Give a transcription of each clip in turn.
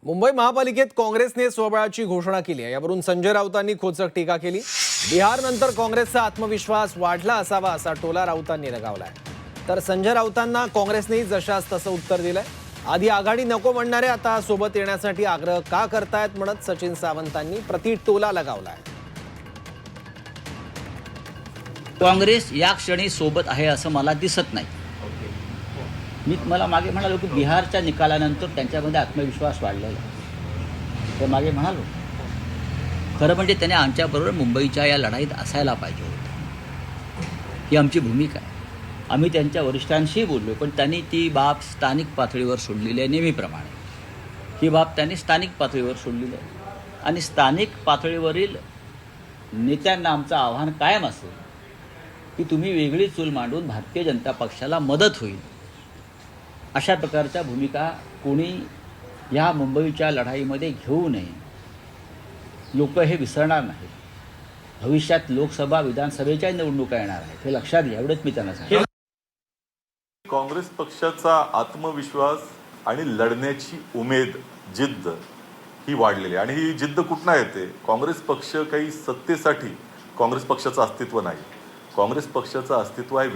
मुंबई महापालिकेत काँग्रेसने स्वबळाची घोषणा केली आहे। यावरून संजय राऊतांनी खोचक टीका केली। बिहारनंतर काँग्रेसचा आत्मविश्वास वाढला असावा असा टोला राऊतांनी लगावलाय। तर संजय राऊतांना काँग्रेसनेही जशास तसं उत्तर दिलंय। आधी आघाडी नको म्हणणारे आता सोबत येण्यासाठी आग्रह का करतायत म्हणत सचिन सावंतांनी प्रतिटोला लगावलाय। काँग्रेस या क्षणी सोबत आहे असं मला दिसत नाही। मी तुम्हाला मागे म्हणालो की बिहारच्या निकालानंतर त्यांच्यामध्ये आत्मविश्वास वाढलेला आहे। ते मागे म्हणालो खरं म्हणजे त्याने आमच्याबरोबर मुंबईच्या या लढाईत असायला पाहिजे होतं, ही आमची भूमिका आहे। आम्ही त्यांच्या वरिष्ठांशी बोललो, पण त्यांनी ती बाब स्थानिक पातळीवर सोडलेली आहे। नेहमीप्रमाणे ही बाब त्यांनी स्थानिक पातळीवर सोडलेली आहे आणि स्थानिक पातळीवरील नेत्यांना आमचं आव्हान कायम असेल की तुम्ही वेगळी चूल मांडून भारतीय जनता पक्षाला मदत होईल अशा प्रकारच्या भूमिका कोणी या मुंबईच्या लढाईमध्ये घेऊ नये। लोक हे विसरणार नाहीत। भविष्यात लोकसभा विधानसभेच्या निवडणुका येणार आहेत, हे लक्षात घ्या, एवढंच मी त्यांना सांगतो। काँग्रेस पक्षाचा आत्मविश्वास आणि लढण्याची उमेद, जिद्द ही वाढलेली आहे। आणि ही जिद्द कुठून येते? काँग्रेस पक्ष काही सत्तेसाठी काँग्रेस पक्षाचं अस्तित्व नाही। काँग्रेस पक्षाचं अस्तित्व आहे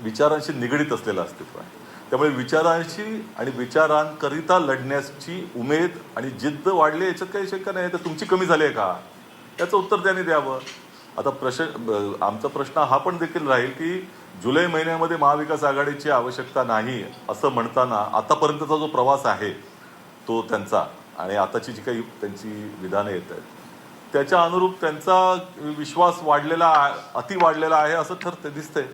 विचारांशी निगडीत असलेलं अस्तित्व आहे। त्यामुळे विचारांशी आणि विचारांकरिता लढण्याची उमेद आणि जिद्द वाढली, याच्यात काही शंका नाही। तर तुमची कमी झाली आहे का, याचं उत्तर त्यांनी द्यावं। आता आमचा प्रश्न हा पण देखील राहील की जुलै महिन्यामध्ये महाविकास आघाडीची आवश्यकता नाही असं म्हणताना आतापर्यंतचा जो प्रवास आहे तो त्यांचा आणि आताची जी काही त्यांची विधानं येत आहेत त्याच्या अनुरूप त्यांचा विश्वास वाढलेला, अति वाढलेला आहे असं ठरते, दिसतंय।